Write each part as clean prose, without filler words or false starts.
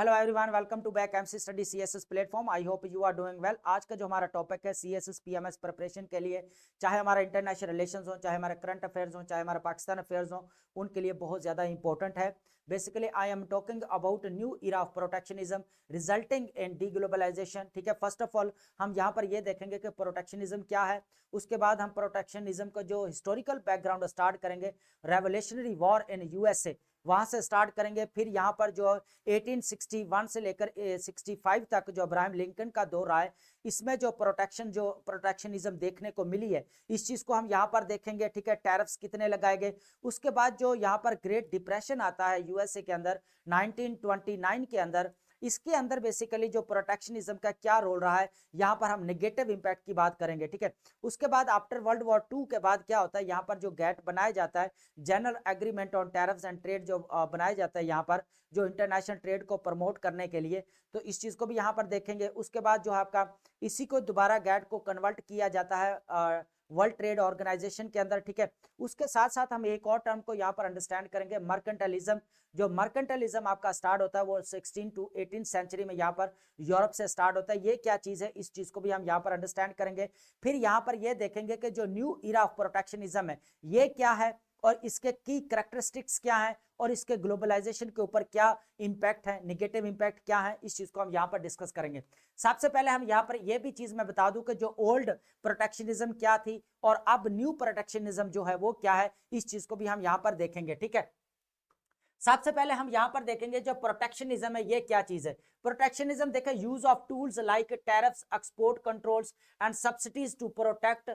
Hello everyone, welcome to back MC study CSS platform. I hope you are doing well. आज का जो हमारा topic है CSS PMS preparation के लिए, चाहे हमारा इंटरनेशनल रिलेशंस हो, चाहे हमारे करंट अफेयर्स हो, चाहे हमारा पाकिस्तान अफेयर्स हो, उनके लिए बहुत ज़्यादा इंपॉर्टेंट है। Basically I am talking about new era of protectionism resulting in deglobalization. ठीक है, फर्स्ट ऑफ ऑल हम यहाँ पर ये देखेंगे कि प्रोटेक्शनिज्म क्या है। उसके बाद हम प्रोटेक्शनिज्म का जो हिस्टोरिकल बैकग्राउंड स्टार्ट करेंगे, रेवोल्यूशनरी वॉर इन यूएसए, वहां से स्टार्ट करेंगे। फिर यहाँ पर जो 1861 से लेकर 65 तक जो अब्राहम लिंकन का दौर रहा है, इसमें जो प्रोटेक्शनिज्म देखने को मिली है, इस चीज को हम यहाँ पर देखेंगे। ठीक है, टैरिफ्स कितने लगाए गए। उसके बाद जो यहाँ पर ग्रेट डिप्रेशन आता है यूएसए के अंदर 1929 के अंदर, इसके अंदर बेसिकली जो प्रोटेक्शनिज्म का क्या रोल रहा है, यहाँ पर हम नेगेटिव इंपैक्ट की बात करेंगे। ठीक है, उसके बाद आफ्टर वर्ल्ड वॉर 2 के बाद क्या होता है, यहाँ पर जो गेट बनाया जाता है, general agreement on tariffs and trade, जो बनाया जाता है यहाँ पर जो इंटरनेशनल ट्रेड को प्रमोट करने के लिए, तो इस चीज को भी यहाँ पर देखेंगे। उसके बाद जो है आपका इसी को दोबारा गेट को कन्वर्ट किया जाता है वर्ल्ड ट्रेड ऑर्गेनाइजेशन के अंदर। ठीक है, उसके साथ साथ हम एक और टर्म को यहाँ पर अंडरस्टैंड करेंगे, मर्केंटाइलिज्म। जो मर्केंटाइलिज्म आपका स्टार्ट होता है वो 16 टू 18 सेंचुरी में यहाँ पर यूरोप से स्टार्ट होता है। ये क्या चीज है, इस चीज को भी हम यहाँ पर अंडरस्टैंड करेंगे। फिर यहाँ पर ये देखेंगे कि जो न्यू इरा ऑफ प्रोटेक्शनिज्म है ये क्या है, और इसके की कैरेक्टरिस्टिक्स क्या है, और इसके ग्लोबलाइजेशन के ऊपर क्या इंपैक्ट है, नेगेटिव इंपैक्ट क्या है, इस चीज को हम यहाँ पर डिस्कस करेंगे। सबसे पहले हम यहाँ पर यह भी चीज मैं बता दूं कि जो ओल्ड प्रोटेक्शनिज्म क्या थी और अब न्यू प्रोटेक्शनिज्म जो है वो क्या है, इस चीज को भी हम यहाँ पर देखेंगे। ठीक है, सबसे पहले हम यहां पर देखेंगे जो प्रोटेक्शनिज्म है ये क्या चीज है। प्रोटेक्शनिज्म देखें, use of tools like tariffs, export controls and subsidies to protect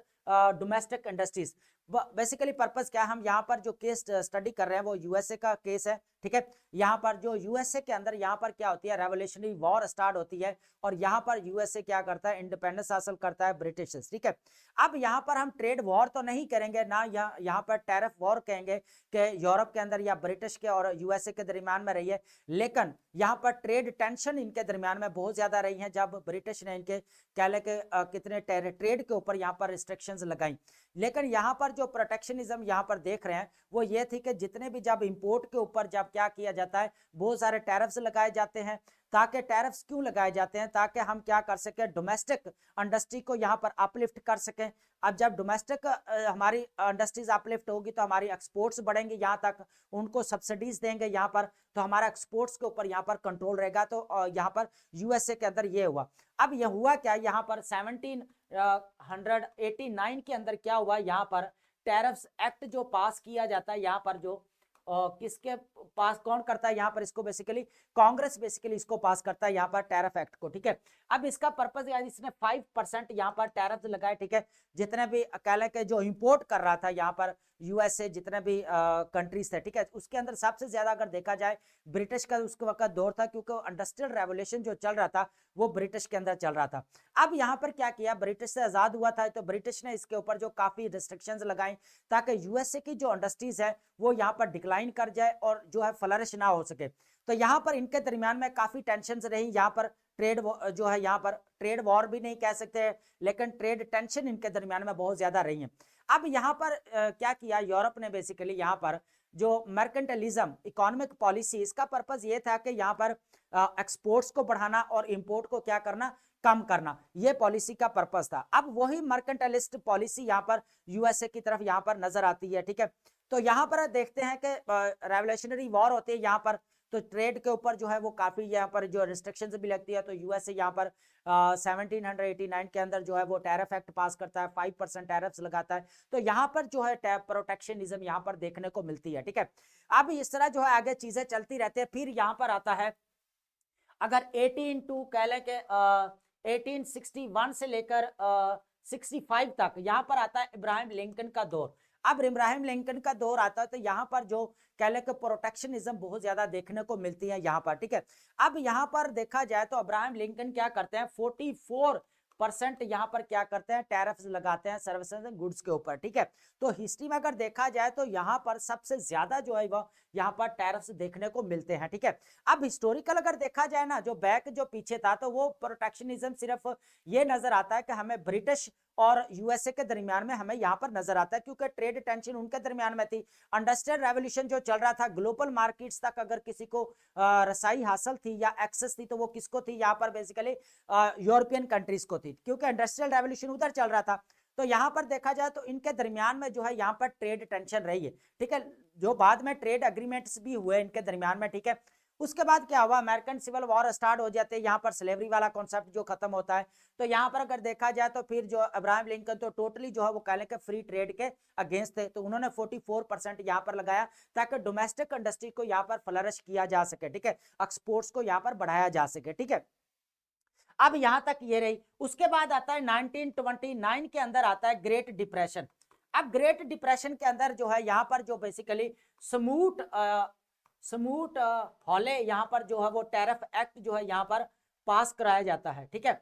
domestic industries. Basically purpose क्या है, हम यहाँ पर जो केस स्टडी कर रहे हैं वो यूएसए का केस है। ठीक है, यहाँ पर जो यूएसए के अंदर यहाँ पर क्या होती है, रेवोल्यूशनरी वॉर स्टार्ट होती है, और यहाँ पर यूएसए क्या करता है, इंडिपेंडेंस हासिल करता है ब्रिटिश। ठीक है, अब यहाँ पर हम ट्रेड वॉर तो नहीं करेंगे ना, यहाँ पर टैरिफ वॉर कहेंगे कि यूरोप के अंदर या ब्रिटिश के और यूएसए के दरमियान में रही है। लेकिन यहाँ पर ट्रेड टेंशन इनके दरमियान में बहुत ज्यादा रही है, जब ब्रिटिश ने इनके कह ले के कितने ट्रेड के ऊपर यहाँ पर रिस्ट्रिक्शंस लगाई। लेकिन यहाँ पर जो प्रोटेक्शनिज्म यहाँ पर देख रहे हैं वो ये थी कि जितने भी जब इंपोर्ट के ऊपर जब क्या किया जाता है, बहुत सारे टैरिफ्स लगाए जाते हैं। ताकि टैरिफ्स क्यों लगाए जाते हैं, ताकि हम क्या कर सके, डोमेस्टिक इंडस्ट्री को यहाँ पर अपलिफ्ट कर सकें। अब जब डोमेस्टिक हमारी इंडस्ट्रीज अपलिफ्ट होगी तो हमारी एक्सपोर्ट्स बढ़ेंगे, यहाँ तक उनको सब्सिडीज देंगे यहाँ पर, तो हमारा एक्सपोर्ट्स के ऊपर यहाँ पर कंट्रोल रहेगा। तो यहाँ पर यूएसए के अंदर ये हुआ। अब यह हुआ क्या, यहाँ पर 1789 के अंदर क्या हुआ, यहाँ पर टैरिफ्स एक्ट जो पास किया जाता है, यहाँ पर जो किसके पास कौन करता है, यहाँ पर इसको बेसिकली कांग्रेस बेसिकली इसको पास करता है यहाँ पर टैरिफ एक्ट को। ठीक है, अब इसका पर्पस यानी इसने 5% यहाँ पर टैरिफ लगाए। ठीक है, जितने भी कह के जो इंपोर्ट कर रहा था यहाँ पर यूएसए, जितने भी कंट्रीज थे, ठीक है, उसके अंदर सबसे ज्यादा अगर देखा जाए ब्रिटिश का उसके वक्त दौर था, क्योंकि इंडस्ट्रियल रेवोल्यूशन जो चल रहा था वो ब्रिटिश के अंदर चल रहा था। अब यहाँ पर क्या किया, ब्रिटिश से आजाद हुआ था तो ब्रिटिश ने इसके ऊपर जो काफी रिस्ट्रिक्शंस लगाई, ताकि यूएसए की जो इंडस्ट्रीज है वो यहाँ पर डिक्लाइन कर जाए और जो है फ्लरिश ना हो सके। तो यहाँ पर इनके दरमियान में काफी टेंशन रही। यहाँ पर ट्रेड जो है, यहाँ पर ट्रेड वॉर भी नहीं कह सकते, लेकिन ट्रेड टेंशन इनके दरमियान में बहुत ज्यादा रही है। अब यहाँ पर क्या किया यूरोप ने, बेसिकली यहाँ पर जो मर्केंटलिज्म इकोनॉमिक पॉलिसी, इसका पर्पस ये था कि यहाँ पर एक्सपोर्ट्स को बढ़ाना और इंपोर्ट को क्या करना, कम करना, ये पॉलिसी का पर्पस था। अब वही मर्केंटलिस्ट पॉलिसी यहाँ पर यूएसए की तरफ यहाँ पर नजर आती है। ठीक है, तो यहाँ पर देखते हैं कि रेवोल्यूशनरी वॉर होती है यहाँ पर, तो ट्रेड के ऊपर जो है वो काफी यहाँ पर जो रिस्ट्रिक्शंस भी लगती है। तो यूएसए यहाँ पर 1789 के अंदर जो है वो टैरिफ एक्ट पास करता है, 5% टैरिफ्स लगाता है। तो यहाँ पर जो है प्रोटेक्शनिज्म यहाँ पर देखने को मिलती है। ठीक है, अब इस तरह जो है आगे चीजें चलती रहती है। फिर यहाँ पर आता है, अगर 18 टू कह लें कि 1861 से लेकर 65 तक यहाँ पर आता है इब्राहिम लिंकन का दौर। अब इब्राहिम लिंकन का दौर आता है तो यहाँ पर जो कह लें कि प्रोटेक्शनिज्म बहुत ज्यादा देखने को मिलती है यहाँ पर। ठीक है, अब यहाँ पर देखा जाए तो इब्राहिम लिंकन क्या करते हैं, 44% यहाँ पर क्या करते हैं, टैरिफ्स लगाते हैं सर्विसेज एंड गुड्स के ऊपर। ठीक है, तो हिस्ट्री में अगर देखा जाए तो यहाँ पर सबसे ज्यादा जो है वो यहाँ पर टैरिफ्स देखने को मिलते हैं। ठीक है, अब हिस्टोरिकल अगर देखा जाए ना, जो बैक जो पीछे था, तो वो प्रोटेक्शनिज्म सिर्फ ये नजर आता है कि हमें ब्रिटिश और यूएसए के दरमियान में हमें यहाँ पर नजर आता है, क्योंकि ट्रेड टेंशन उनके दरमियान में थी। इंडस्ट्रियल रेवोल्यूशन जो चल रहा था, ग्लोबल मार्केट्स तक अगर किसी को रसाई हासिल थी या एक्सेस थी तो वो किसको थी, यहाँ पर बेसिकली यूरोपियन कंट्रीज को थी, क्योंकि इंडस्ट्रियल रेवोल्यूशन उधर चल रहा था। तो यहाँ पर देखा जाए तो इनके दरमियान में जो है यहाँ पर ट्रेड टेंशन रही है, ठीक है, जो बाद में ट्रेड अग्रीमेंट्स भी हुए इनके दरमियान में, ठीक है। उसके बाद क्या हुआ, अमेरिकन सिविल वॉर स्टार्ट हो जाते हैं, यहाँ पर स्लेवरी वाला कॉन्सेप्ट जो खत्म होता है। तो यहाँ पर अगर देखा जाए तो फिर जो अब्राहम लिंकन तो टोटली जो है वो कह लें कि फ्री ट्रेड के अगेंस्ट थे, तो उन्होंने 44% यहाँ पर लगाया ताकि डोमेस्टिक इंडस्ट्री को यहाँ पर फ्लरिश किया जा सके, ठीक है, एक्सपोर्ट्स को यहाँ पर बढ़ाया जा सके, ठीक है। अब यहां तक ये रही। उसके बाद आता है 1929 के अंदर आता है ग्रेट डिप्रेशन। अब ग्रेट डिप्रेशन के अंदर जो है यहाँ पर जो बेसिकली स्मूट हॉले यहाँ पर जो है वो टैरिफ एक्ट जो है यहाँ पर पास कराया जाता है, ठीक है।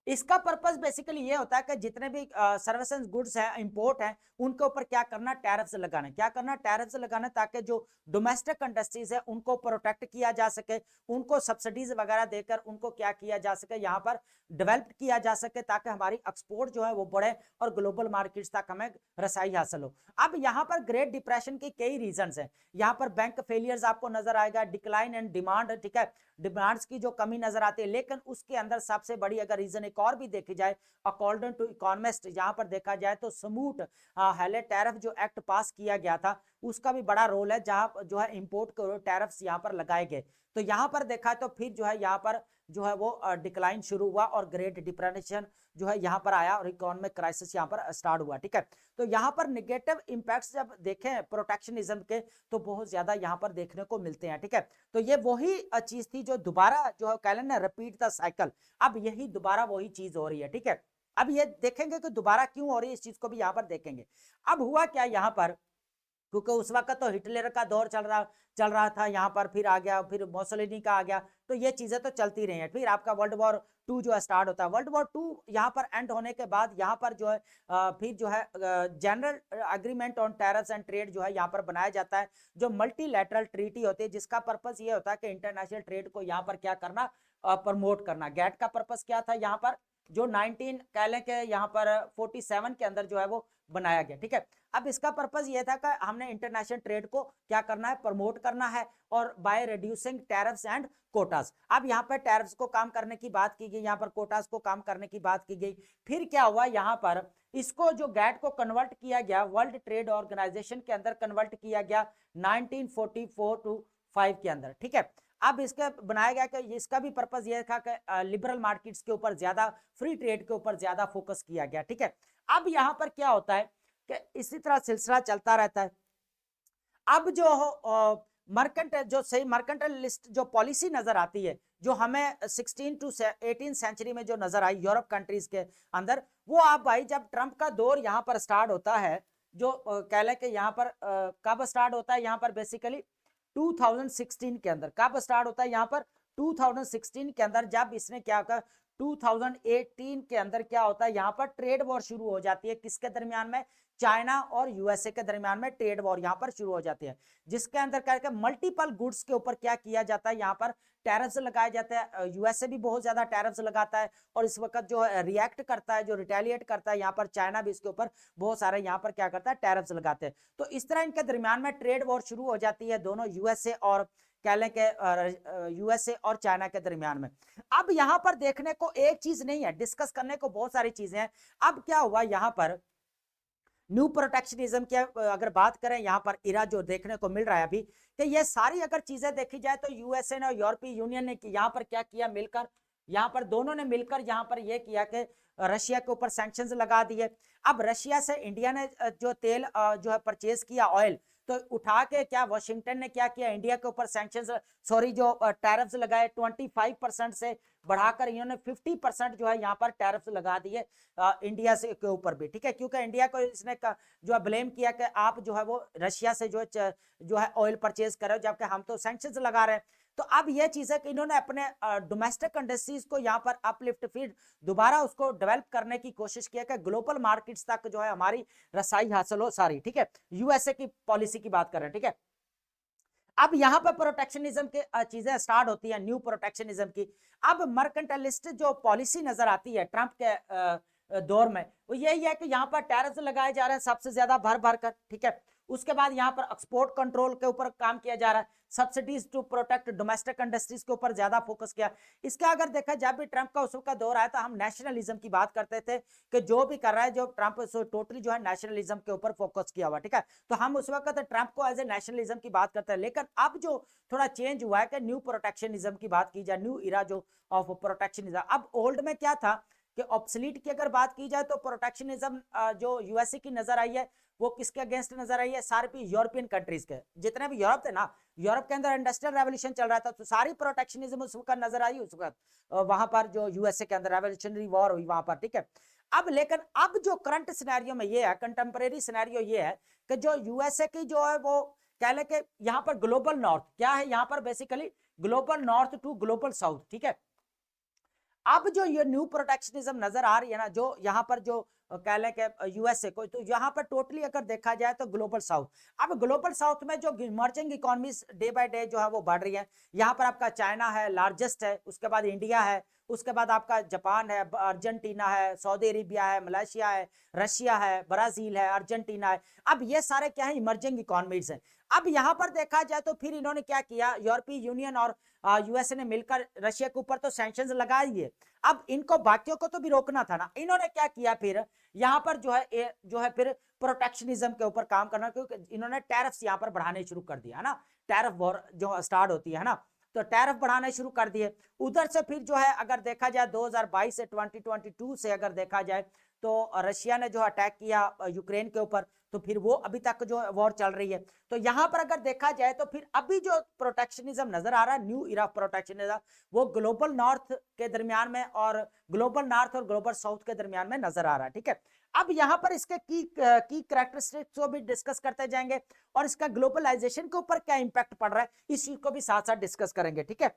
इसका पर्पस बेसिकली ये होता है कि जितने भी सर्विसेज गुड्स हैं, इंपोर्ट हैं, उनके ऊपर क्या करना, टैरिफ्स लगाना। क्या करना, टैरिफ्स लगाना, ताकि जो डोमेस्टिक इंडस्ट्रीज है उनको प्रोटेक्ट किया जा सके, उनको सब्सिडीज वगैरह देकर उनको क्या किया जा सके, यहाँ पर डेवलप किया जा सके, ताकि हमारी एक्सपोर्ट जो है वो बढ़े और ग्लोबल मार्केट्स तक हमें रसाई हासिल हो। अब यहाँ पर ग्रेट डिप्रेशन की कई रीजन है। यहाँ पर बैंक फेलियर्स आपको नजर आएगा, डिक्लाइन इन डिमांड, ठीक है, डिमांड्स की जो कमी नजर आती है। लेकिन उसके अंदर सबसे बड़ी अगर रीजन एक और भी देखी जाए, अकॉर्डिंग टू इकोनॉमिस्ट, यहाँ पर देखा जाए तो स्मूथ हैले टैरिफ जो एक्ट पास किया गया था उसका भी बड़ा रोल है, जहां जो है इंपोर्ट के टैरिफ्स यहाँ पर लगाए गए। तो यहाँ पर देखा तो फिर जो है यहाँ पर जो है वो डिक्लाइन शुरू हुआ और ग्रेट डिप्रेशन जो है यहाँ पर आया और इकोनॉमिक क्राइसिस यहाँ पर स्टार्ट हुआ, ठीक है। तो यहाँ पर नेगेटिव इंपैक्ट्स जब देखें प्रोटेक्शनिज्म के तो बहुत ज्यादा यहाँ पर देखने को मिलते हैं, ठीक है। तो ये वही चीज थी जो दोबारा जो है कह लेना रिपीट द साइकिल, अब यही दोबारा वही चीज हो रही है, ठीक है। अब ये देखेंगे कि दोबारा क्यों हो रही है, इस चीज को भी यहाँ पर देखेंगे। अब हुआ क्या यहाँ पर, क्योंकि उस वक्त तो हिटलर का दौर चल रहा था यहाँ पर, फिर आ गया, फिर मोसोलिनी का आ गया, तो ये चीजें तो चलती रही हैं। फिर आपका वर्ल्ड वॉर टू जो है स्टार्ट होता है। वर्ल्ड वॉर टू यहाँ पर एंड होने के बाद यहाँ पर जो है फिर जो है general agreement on tariffs and trade जो है यहाँ पर बनाया जाता है, जो मल्टीलैटरल ट्रीटी होती है, जिसका पर्पस ये होता है कि इंटरनेशनल ट्रेड को यहाँ पर क्या करना, प्रमोट करना। गैट का पर्पस क्या था यहाँ पर, जो 19 कह लें कि यहाँ पर 47 के अंदर जो है वो बनाया गया, ठीक है। अब इसका पर्पस ये था कि हमने इंटरनेशनल ट्रेड को क्या करना है, प्रमोट करना है, और by reducing tariffs and quotas. अब यहाँ पर टैरिफ्स को काम करने की बात की गई, यहाँ पर कोटास को काम करने की बात की गई। फिर क्या हुआ यहाँ पर, इसको जो गैट को कन्वर्ट किया गया वर्ल्ड ट्रेड ऑर्गेनाइजेशन के अंदर कन्वर्ट किया गया 1944 टू 5 के अंदर, ठीक है। अब इसका बनाया गया कि इसका भी पर्पस यह था कि लिबरल मार्केट्स के ऊपर ज्यादा, फ्री ट्रेड के ऊपर ज्यादा फोकस किया गया, ठीक है। अब यहाँ पर क्या होता है कि इसी तरह सिलसिला चलता रहता है। अब जो मर्केंट जो सही मर्केंटलिस्ट जो पॉलिसी नजर आती है, जो हमें 16 टू 18 सेंचुरी में जो नजर आई यूरोप कंट्रीज के अंदर, वो आप भाई जब ट्रंप का दौर यहाँ पर स्टार्ट होता है, जो कह लें कि यहाँ पर कब स्टार्ट होता है, यहाँ पर बेसिकली 2016 के अंदर। कब स्टार्ट होता है यहाँ पर, 2016 के अंदर, जब इसने क्या कर 2018 के अंदर क्या होता है, यहाँ पर ट्रेड वॉर शुरू हो जाती है। किसके दरमियान में, चाइना और यूएसए के दरमियान में ट्रेड वॉर यहाँ पर शुरू हो जाती है, जिसके अंदर क्या मल्टीपल गुड्स के ऊपर क्या किया जाता है, यहाँ पर टैरिफ्स लगाए जाते हैं। यूएसए भी बहुत ज्यादा टैरिफ्स लगाता है और इस वक्त जो रिएक्ट करता है, जो रिटेलिएट करता है, यहाँ पर चाइना भी इसके ऊपर बहुत सारे यहाँ पर क्या करता है, टैरिफ्स लगाते हैं। तो इस तरह इनके दरमियान में ट्रेड वॉर शुरू हो जाती है, दोनों यूएसए और कह लें कि यूएसए और चाइना के दरमियान में। अब यहाँ पर देखने को एक चीज नहीं है, डिस्कस करने को बहुत सारी चीजें हैं। अब क्या हुआ यहाँ पर, न्यू प्रोटेक्शनिज्म की अगर बात करें, यहाँ पर इरा जो देखने को मिल रहा है अभी, कि ये सारी अगर चीजें देखी जाए तो यूएसए ने और यूरोपीय यूनियन ने यहाँ पर क्या किया, मिलकर यहाँ पर दोनों ने मिलकर यहाँ पर यह किया कि रशिया के ऊपर सैंक्शंस लगा दिए। अब रशिया से इंडिया ने जो तेल जो है परचेज किया, ऑयल, तो उठा के क्या वाशिंगटन ने क्या किया, इंडिया के ऊपर सैंक्शंस सॉरी जो टैरिफ्स लगाए 25% से बढ़ाकर इन्होंने 50% जो है यहाँ पर टैरिफ्स लगा दिए इंडिया से के ऊपर भी, ठीक है। क्योंकि इंडिया को इसने जो है ब्लेम किया कि आप जो है वो रशिया से जो है ऑयल परचेज कर रहे हो, जबकि हम तो सैंक्शंस लगा रहे हैं। तो अब यह चीज है कि इन्होंने अपने डोमेस्टिक इंडस्ट्रीज को यहाँ पर अपलिफ्ट, फिर दोबारा उसको डेवलप करने की कोशिश किया कि ग्लोबल मार्केट्स तक जो है हमारी रसाई हासिल हो सारी, ठीक है। यूएसए की पॉलिसी की बात कर रहे हैं, ठीक है। अब यहाँ पर प्रोटेक्शनिज्म की चीजें स्टार्ट होती है, न्यू प्रोटेक्शनिज्म की। अब मर्केंटालिस्ट जो पॉलिसी नजर आती है ट्रंप के दौर में, वो यही है कि यहाँ पर टैरिफ लगाए जा रहे हैं सबसे ज्यादा भर भर कर, ठीक है। उसके बाद यहाँ पर एक्सपोर्ट कंट्रोल के ऊपर काम किया जा रहा है, subsidies to protect domestic industries के ऊपर ज्यादा फोकस किया। इसका अगर देखा, जब भी ट्रंप का उस का दौर आया था, हम नेशनलिज्म की बात करते थे कि जो भी कर रहा है जो ट्रंप, टोटली जो है नेशनलिज्म के ऊपर फोकस किया हुआ, ठीक है। तो हम उस वक्त ट्रंप को एज ए नेशनलिज्म की बात करते हैं। लेकिन अब जो थोड़ा चेंज हुआ है कि न्यू प्रोटेक्शनिज्म की बात की जाए, न्यू इरा जो ऑफ प्रोटेक्शनिज्म। अब ओल्ड में क्या था कि ऑब्सलीट की अगर बात की जाए तो प्रोटेक्शनिज्म जो यूएसए की नजर आई है, वो किसके अगेंस्ट नजर आई है? सारी यूरोपियन कंट्रीज के, जितने भी यूरोप थे ना, यूरोप के अंदर इंडस्ट्रियल रेवोल्यूशन चल रहा था, तो सारी प्रोटेक्शनिज्म उस वक्त नजर आई उस वक्त वहां पर जो यूएसए के अंदर रेवोल्यूशनरी वॉर हुई वहां पर, ठीक है। अब लेकिन अब जो करंट सिनेरियो में ये है, कंटेम्परेरी सिनेरियो ये है कि जो यूएसए की जो है वो कह ले कि यहाँ पर ग्लोबल नॉर्थ क्या है, यहाँ पर basically global north to global south, ठीक है। अब जो ये न्यू प्रोटेक्शनिज्म नजर आ रही है ना, जो यहाँ पर जो कह लें कि यूएसए को, तो यहाँ पर टोटली अगर देखा जाए तो ग्लोबल साउथ। अब ग्लोबल साउथ में जो emerging economies day by day जो है वो बढ़ रही है। यहाँ पर आपका चाइना है, लार्जेस्ट है, उसके बाद इंडिया है, उसके बाद आपका जापान है, अर्जेंटीना है, सऊदी अरेबिया है, मलेशिया है, रशिया है, ब्राजील है, अर्जेंटीना है। अब ये सारे क्या है? इमर्जिंग इकोनॉमीज हैं। अब यहाँ पर देखा जाए तो फिर इन्होंने क्या किया, यूरोपीय यूनियन और यूएसए ने मिलकर रशिया के ऊपर तो सैंक्शंस लगा दिए। अब इनको बाकियों को तो भी रोकना था ना, इन्होंने क्या किया फिर यहाँ पर जो है फिर प्रोटेक्शनिज्म के ऊपर काम करना, क्योंकि इन्होंने टैरिफ्स यहाँ पर बढ़ाने शुरू कर दिया है ना। टैरिफ वॉर जो स्टार्ट होती है ना, तो टैरिफ बढ़ाने शुरू कर दिए। उधर से फिर जो है अगर देखा जाए 2022 से 2022 से अगर देखा जाए तो रशिया ने जो अटैक किया यूक्रेन के ऊपर, तो फिर वो अभी तक जो वॉर चल रही है। तो यहाँ पर अगर देखा जाए तो फिर अभी जो प्रोटेक्शनिज्म नजर आ रहा है, न्यू इरा प्रोटेक्शनिज्म, वो ग्लोबल नॉर्थ के दरमियान में और ग्लोबल नॉर्थ और ग्लोबल साउथ के दरमियान में नजर आ रहा है, ठीक है। अब यहाँ पर इसके की कैरेक्टरिस्टिक्स को भी डिस्कस करते जाएंगे और इसका ग्लोबलाइजेशन के ऊपर क्या इंपैक्ट पड़ रहा है, इस चीज को भी साथ साथ डिस्कस करेंगे, ठीक है।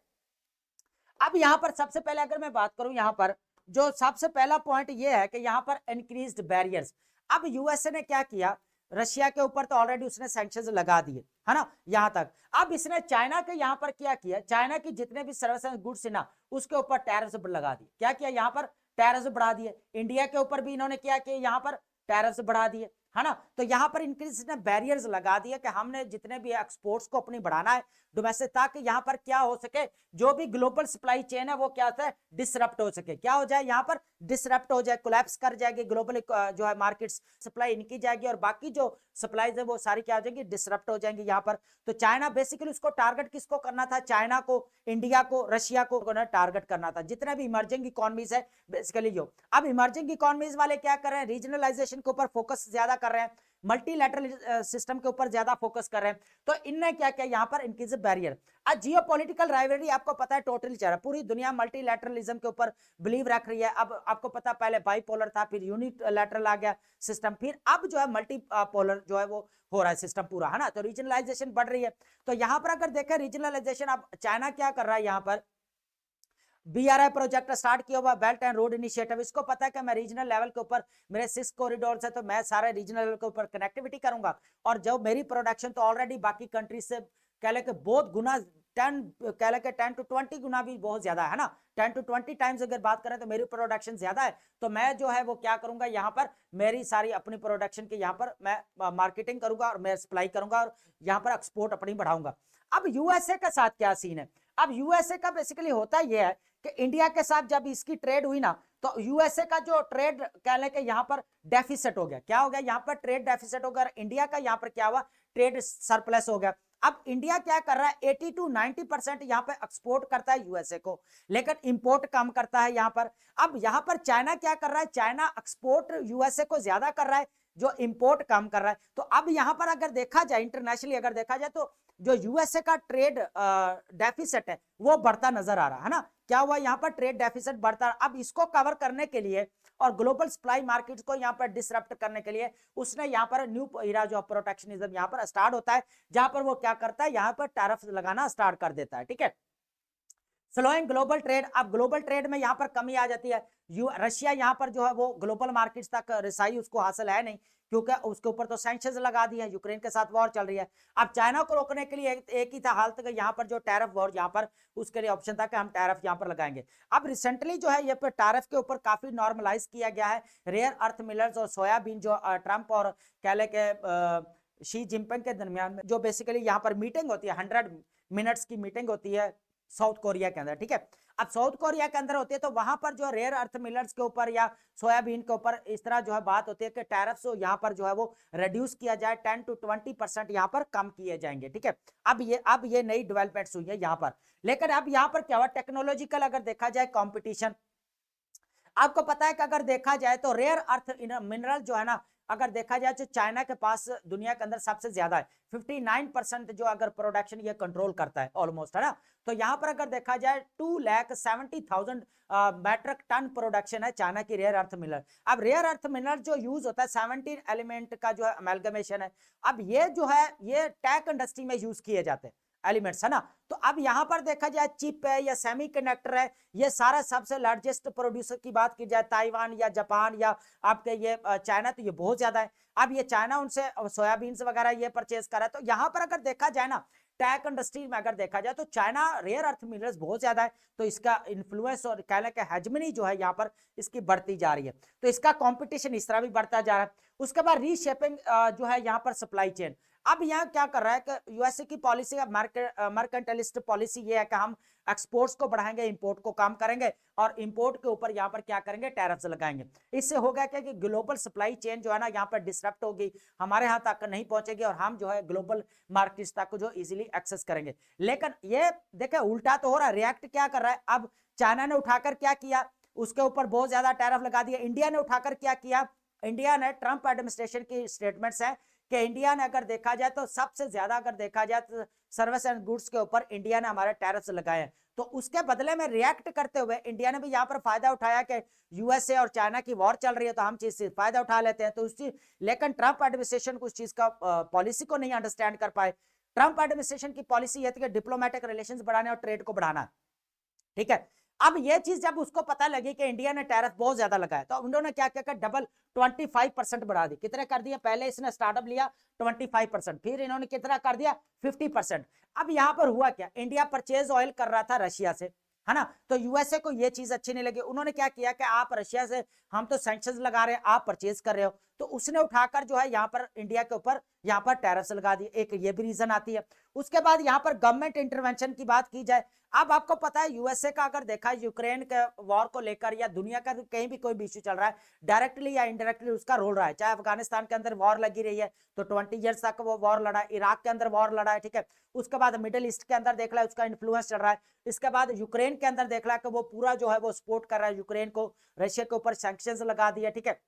अब यहाँ पर सबसे पहले अगर मैं बात करूं, यहाँ पर जो सबसे पहला पॉइंट ये है कि यहाँ पर इंक्रीज्ड बैरियर्स। अब यूएसए ने क्या किया, रशिया के ऊपर तो ऑलरेडी उसने सैंक्शंस लगा दिए है ना, यहां तक। अब इसने चाइना के यहाँ पर क्या किया, चाइना की जितने भी सर्विस एंड गुड्स है ना, उसके ऊपर टैरिफ लगा दिए। क्या किया, यहाँ पर टैरिफ बढ़ा दिए। इंडिया के ऊपर भी इन्होंने क्या किया, यहाँ पर टैरिफ बढ़ा दिए, है ना। तो यहाँ पर इंक्रीज ने बैरियर्स लगा दिया कि हमने जितने भी एक्सपोर्ट्स को अपनी बढ़ाना है डोमेस्टिक, ताकि यहाँ पर क्या हो सके, जो भी ग्लोबल सप्लाई चेन है वो क्या होता है, डिसरप्ट हो सके। क्या हो जाए, यहाँ पर डिसरप्ट हो जाए, कोलैप्स कर जाएगी ग्लोबल जो है मार्केट्स, सप्लाई इनकी जाएगी और बाकी जो सप्लाईज है वो सारी क्या हो जाएंगी, डिसरप्ट हो जाएंगी यहाँ पर। तो चाइना बेसिकली उसको टारगेट किसको करना था, चाइना को, इंडिया को, रशिया को टारगेट करना था, जितने भी इमर्जिंग इकोनॉमीज है बेसिकली जो। अब इमर्जिंग इकोनॉमीज वाले क्या कर रहे हैं, रीजनलाइजेशन के ऊपर फोकस ज्यादा कर रहे हैं, मल्टीलैटरल सिस्टम के ऊपर ज्यादा फोकस कर रहे हैं। तो इनने क्या किया, यहाँ पर इंक्रीज बैरियर। आज जियोपॉलिटिकल राइवलरी आपको पता है टोटली चल रहा है, पूरी दुनिया मल्टीलैटरलिज्म के ऊपर बिलीव रख रही है। अब आपको पता पहले बाइपोलर था, फिर यूनिलैटरल आ गया सिस्टम, फिर अब जो है मल्टी पोलर जो है वो हो रहा है सिस्टम पूरा, है ना। तो रीजनलाइजेशन बढ़ रही है। तो यहाँ पर अगर देखें रीजनलाइजेशन, अब चाइना क्या कर रहा है, यहाँ पर बीआरआई प्रोजेक्ट स्टार्ट किया हुआ, बेल्ट एंड रोड इनिशिएटिव। इसको पता है कि मैं रीजनल लेवल के ऊपर, मेरे 6 कॉरिडोर है, तो मैं सारे रीजनल लेवल के ऊपर कनेक्टिविटी करूंगा। और जो मेरी प्रोडक्शन तो ऑलरेडी बाकी कंट्रीज से कह ले कि बहुत गुना 10 कह ले कि 10 to 20 गुना भी बहुत ज्यादा है ना, 10 to 20 टाइम्स अगर बात करें तो मेरी प्रोडक्शन ज्यादा है। तो मैं जो है वो क्या करूंगा, यहाँ पर मेरी सारी अपनी प्रोडक्शन की यहाँ पर मैं मार्केटिंग करूंगा और मैं सप्लाई करूंगा और यहाँ पर एक्सपोर्ट अपनी बढ़ाऊंगा। अब यूएसए के साथ क्या सीन है, अब यूएसए का बेसिकली होता यह है कि इंडिया के साथ जब इसकी ट्रेड हुई ना, तो यूएसए का जो ट्रेड कह लें कि यहाँ पर डेफिसिट हो गया। क्या हो गया, यहाँ पर ट्रेड डेफिसिट हो गया। इंडिया का यहाँ पर क्या हुआ, ट्रेड सरप्लस हो गया। अब इंडिया क्या कर रहा है, 80 to 90% यहाँ पे एक्सपोर्ट करता है यूएसए को, लेकिन इंपोर्ट कम करता है यहाँ पर। अब यहाँ पर चाइना क्या कर रहा है, चाइना एक्सपोर्ट यूएसए को ज्यादा कर रहा है, जो इंपोर्ट कम कर रहा है। तो अब यहाँ पर अगर देखा जाए, इंटरनेशनली अगर देखा जाए, तो जो यूएसए का ट्रेड डेफिसिट है वो बढ़ता नजर आ रहा है ना। क्या हुआ, यहाँ पर ट्रेड डेफिसिट बढ़ता। अब इसको कवर करने के लिए और ग्लोबल सप्लाई मार्केट को यहाँ पर डिसरप्ट करने के लिए उसने यहाँ पर न्यू इरा जो प्रोटेक्शनिज्म यहाँ पर स्टार्ट होता है, जहां पर वो क्या करता है, यहाँ पर टैरिफ लगाना स्टार्ट कर देता है, ठीक है। स्लोइंग ग्लोबल ट्रेड, अब ग्लोबल ट्रेड में यहाँ पर कमी आ जाती है। रशिया यहाँ पर जो है वो ग्लोबल मार्केट्स तक रिसाई उसको हासिल है नहीं, क्योंकि उसके ऊपर तो सैंक्शंस लगा दिए हैं, यूक्रेन के साथ वॉर चल रही है। अब चाइना को रोकने के लिए एक ही था हाल तक यहाँ पर जो टैरिफ वॉर, यहाँ पर उसके लिए ऑप्शन था कि हम टैरिफ यहाँ पर लगाएंगे। अब रिसेंटली जो है ये पे टैरिफ के ऊपर काफी नॉर्मलाइज किया गया है। रेयर अर्थ मिनरल्स और सोयाबीन जो ट्रंप और कह ले के शी जिनपिंग के दरमियान में जो बेसिकली यहाँ पर मीटिंग होती है, 100 मिनट्स की मीटिंग होती है साउथ कोरिया के अंदर, ठीक है। अब साउथ कोरिया के अंदर होती है तो वहां पर जो रेयर अर्थ मिनरल्स के ऊपर या सोयाबीन के ऊपर इस तरह जो है बात होती है कि टैरिफ्स यहाँ पर जो है वो रिड्यूस किया जाए, 10 to 20% यहाँ पर कम किए जाएंगे, ठीक है। अब ये नई डेवलपमेंट्स हुई है यहाँ पर। लेकिन अब यहाँ पर क्या हुआ, टेक्नोलॉजिकल अगर देखा जाए कंपटीशन, आपको पता है कि अगर देखा जाए तो रेयर अर्थ मिनरल जो है ना, अगर देखा जाए तो चाइना के पास दुनिया के अंदर सबसे ज्यादा है, 59% जो अगर प्रोडक्शन ये कंट्रोल करता है ऑलमोस्ट, है ना। तो यहाँ पर अगर देखा जाए 2,70,000 मैट्रिक टन प्रोडक्शन है चाइना की रेयर अर्थ मिनरल। अब रेयर अर्थ मिनरल जो यूज होता है 17 एलिमेंट का जो है अमेल्गमेशन है। अब ये जो है ये टेक इंडस्ट्री में यूज किए जाते हैं एलिमेंट्स, है ना। तो अब यहां पर देखा जाए चिप है या सेमीकंडक्टर है, ये सारा सबसे लार्जेस्ट प्रोड्यूसर की बात की जाए ताइवान या जापान या आपके ये चाइना, तो ये बहुत ज्यादा है। अब ये चाइना उनसे सोयाबीन वगैरह ये परचेज कर रहा है। तो यहां पर अगर देखा जाए ना टेक इंडस्ट्री में अगर देखा जाए तो चाइना रेयर अर्थ मिनरल्स बहुत ज्यादा है, तो इसका इन्फ्लुएंस और कहने का हेजमनी जो है यहाँ पर इसकी बढ़ती जा रही है। तो इसका कंपटीशन इस तरह भी बढ़ता जा रहा है। उसके बाद रीशेपिंग जो है यहाँ पर सप्लाई चेन। अब यहाँ क्या कर रहा है कि यूएसए की पॉलिसी, मर्केंटलिस्ट पॉलिसी ये है कि हम एक्सपोर्ट्स को बढ़ाएंगे, इंपोर्ट को कम करेंगे, और इंपोर्ट के ऊपर यहाँ पर क्या करेंगे, टैरिफ्स लगाएंगे। इससे होगा क्या कि ग्लोबल सप्लाई चेन जो है ना यहाँ पर डिसरप्ट होगी, हमारे यहाँ तक नहीं पहुंचेगी, और हम जो है ग्लोबल मार्केट्स तक जो इजीली एक्सेस करेंगे। लेकिन ये देखे उल्टा तो हो रहा है, रिएक्ट क्या कर रहा है, अब चाइना ने उठाकर क्या किया, उसके ऊपर बहुत ज्यादा टैरिफ लगा दिया। इंडिया ने उठाकर क्या किया, इंडिया ने ट्रंप एडमिनिस्ट्रेशन की स्टेटमेंट्स है कि इंडिया ने अगर देखा जाए तो सबसे ज्यादा अगर देखा जाए तो सर्विस एंड गुड्स के ऊपर इंडिया ने हमारे टैरिफ्स लगाए हैं। तो उसके बदले में रिएक्ट करते हुए इंडिया ने भी यहाँ पर फायदा उठाया कि यूएसए और चाइना की वॉर चल रही है तो हम चीज से फायदा उठा लेते हैं, तो उस चीज, लेकिन ट्रंप एडमिनिस्ट्रेशन उस चीज का पॉलिसी को नहीं अंडरस्टैंड कर पाए। ट्रंप एडमिनिस्ट्रेशन की पॉलिसी यह थी कि डिप्लोमेटिक रिलेशंस बढ़ाने और ट्रेड को बढ़ाना, ठीक है। अब ये चीज जब उसको पता लगी कि इंडिया ने टैरिफ बहुत ज्यादा लगाया, तो उन्होंने क्या किया, डबल 25% बढ़ा दी। कितने कर दिया, पहले इसने स्टार्टअप लिया 25%, फिर इन्होंने कितना कर दिया 50%। अब यहां पर हुआ क्या, इंडिया परचेज ऑयल कर रहा था रशिया से, है ना। तो यूएसए को ये चीज अच्छी नहीं लगी, उन्होंने क्या किया कि आप रशिया से, हम तो सैंक्शंस लगा रहे हैं, आप परचेज कर रहे हो, तो उसने उठाकर जो है यहाँ पर इंडिया के ऊपर यहाँ पर टैरिफ्स लगा दिए। एक ये भी रीजन आती है। उसके बाद यहाँ पर गवर्नमेंट इंटरवेंशन की बात की जाए, अब आपको पता है यूएसए का अगर देखा यूक्रेन के वॉर को लेकर या दुनिया का कहीं भी कोई भी इश्यू चल रहा है, डायरेक्टली या इनडायरेक्टली उसका रोल रहा है। चाहे अफगानिस्तान के अंदर वॉर लगी रही है तो 20 ईयर्स तक वो वॉर लड़ा है, इराक के अंदर वॉर लड़ा है, ठीक है। उसके बाद मिडिल ईस्ट के अंदर देख रहा है उसका इन्फ्लुएंस चल रहा है। इसके बाद यूक्रेन के अंदर देख रहा है कि वो पूरा जो है वो सपोर्ट कर रहा है यूक्रेन को, रशिया के ऊपर सैंक्शंस लगा दिया, ठीक है।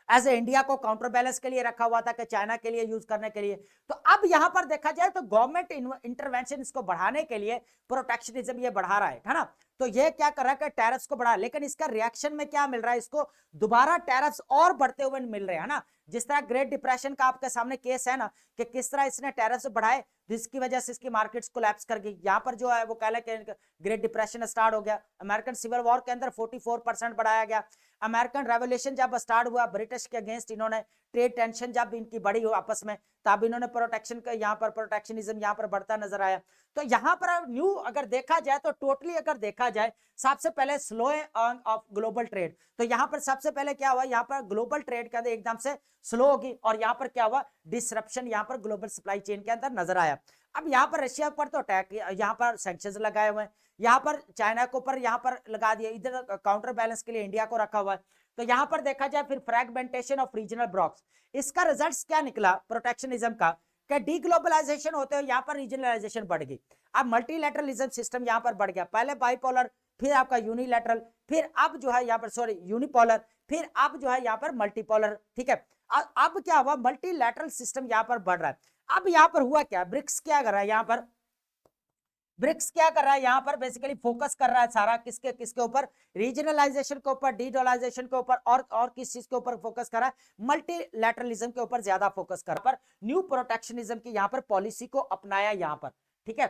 एज ए इंडिया को काउंटर बैलेंस के लिए रखा हुआ था कि चाइना के लिए यूज करने के लिए। तो अब यहां पर देखा जाए तो गवर्नमेंट इंटरवेंशन इसको बढ़ाने के लिए प्रोटेक्शनिज्म ये बढ़ा रहा है ना। तो ये क्या कर रहा है कि टैरिफ्स को बढ़ा, लेकिन इसका रिएक्शन में क्या मिल रहा है, इसको दोबारा टैरिफ्स और बढ़ते हुए मिल रहे हैं ना। जिस तरह ग्रेट डिप्रेशन का आपके सामने केस है ना कि किस तरह इसने टैरिफ्स बढ़ाए जिसकी वजह से इसकी मार्केट्स कोलैप्स कर गई। यहाँ पर जो है वो कह लें ग्रेट डिप्रेशन स्टार्ट हो गया, अमेरिकन सिविल वॉर के अंदर 44% बढ़ाया गया। अमेरिकन रेवोल्यूशन जब स्टार्ट हुआ ब्रिटिश के अगेंस्ट, इन्होंने ट्रेड टेंशन जब इनकी बढ़ी हो आपस में, तब इन्होंने प्रोटेक्शन का यहाँ पर प्रोटेक्शनिज्म यहाँ पर बढ़ता नजर आया। तो यहाँ पर न्यू अगर देखा जाए तो टोटली अगर देखा जाए सबसे पहले स्लो ऑफ ग्लोबल ट्रेड, तो यहाँ पर सबसे पहले क्या हुआ, यहाँ पर ग्लोबल ट्रेड के अंदर एकदम से स्लो होगी, और यहाँ पर क्या हुआ, डिसरप्शन यहाँ पर ग्लोबल सप्लाई चेन के अंदर नजर आया। अब यहाँ पर रशिया पर तो अटैक, यहाँ पर सैंक्शंस लगाए हुए हैं, यहाँ पर चाइना के ऊपर यहाँ पर लगा दिया, इधर काउंटर बैलेंस के लिए इंडिया को रखा हुआ है। तो यहाँ पर देखा जाए फिर फ्रैगमेंटेशन ऑफ रीजनल ब्लॉक्स, इसका रिजल्ट्स क्या निकला प्रोटेक्शनिज्म का, कि डीग्लोबलाइजेशन होते हुए यहाँ पर रीजनलाइजेशन बढ़ गई। अब मल्टीलैटरलिज्म सिस्टम यहाँ पर बढ़ गया, पहले बाइपोलर, फिर आपका यूनिलैटरल, फिर अब जो है यहाँ पर सॉरी यूनिपोलर, फिर अब जो है यहाँ पर मल्टीपोलर, ठीक है। अब क्या हुआ, मल्टीलैटरल सिस्टम यहाँ पर बढ़ रहा है। अब यहाँ पर हुआ क्या, ब्रिक्स क्या कर रहा है, यहाँ पर ब्रिक्स क्या कर रहा है, यहाँ पर बेसिकली फोकस कर रहा है सारा किसके किसके ऊपर, रीजनलाइजेशन के ऊपर, डीडोलाइजेशन के ऊपर, और किस चीज के ऊपर फोकस कर रहा है, मल्टीलैटरलिज्म के ऊपर ज्यादा फोकस कर रहा है, पर न्यू प्रोटेक्शनिज्म की यहाँ पर पॉलिसी को अपनाया यहाँ पर, ठीक है।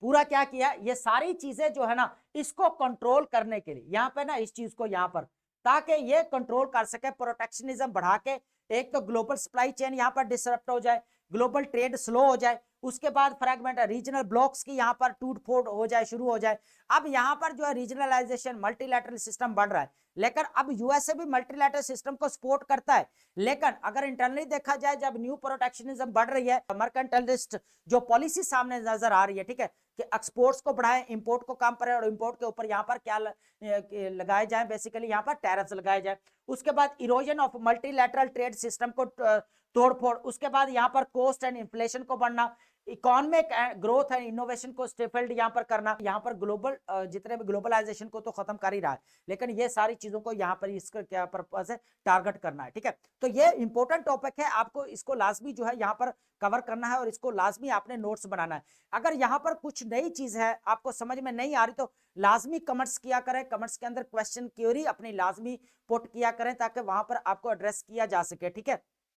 पूरा क्या किया, ये सारी चीजें जो है ना इसको कंट्रोल करने के लिए यहाँ पे ना इस चीज को यहाँ पर, ताकि ये कंट्रोल कर सके, प्रोटेक्शनिज्म बढ़ा के एक तो ग्लोबल सप्लाई चेन यहाँ पर डिसरप्ट हो जाए, ग्लोबल ट्रेड स्लो हो जाए, उसके बाद फ्रैगमेंट रीजनल ब्लॉक्स की यहाँ पर टूट फोड़ हो जाए, शुरू हो जाए। अब यहाँ पर जो है रीजनलाइजेशन मल्टीलैटरल सिस्टम बढ़ रहा है, लेकिन अब यूएसए भी मल्टीलैटरल सिस्टम को सपोर्ट करता है, लेकिन अगर इंटरनली देखा जाए जब न्यू प्रोटेक्शनिज्म बढ़ रही है, मर्केंटाइलिस्ट जो पॉलिसी सामने नजर आ रही है, ठीक है, कि एक्सपोर्ट्स को बढ़ाएं, इंपोर्ट को कम करें और इंपोर्ट के ऊपर यहाँ पर क्या लगाए जाए, बेसिकली यहाँ पर टैरिफ्स लगाए जाए। उसके बाद erosion of multilateral trade system को तोड़फोड़, उसके बाद यहाँ पर कॉस्ट एंड इन्फ्लेशन को बढ़ना, इकोनॉमिक ग्रोथ एंड इनोवेशन को स्टेफल्ड यहाँ पर करना, यहाँ पर ग्लोबल जितने भी ग्लोबलाइजेशन को तो खत्म कर ही रहा है, लेकिन ये सारी चीजों को यहाँ पर इसका क्या पर्पस है, टारगेट करना है, ठीक है। तो ये इंपॉर्टेंट टॉपिक है, आपको इसको लाजमी जो है यहाँ पर कवर करना है और इसको लाजमी आपने नोट्स बनाना है। अगर यहाँ पर कुछ नई चीज है आपको समझ में नहीं आ रही तो लाजमी कमेंट्स किया करें, कमेंट्स के अंदर क्वेश्चन क्यूरी अपनी लाजमी पुट किया करें ताकि वहां पर आपको एड्रेस किया जा सके, ठीक है।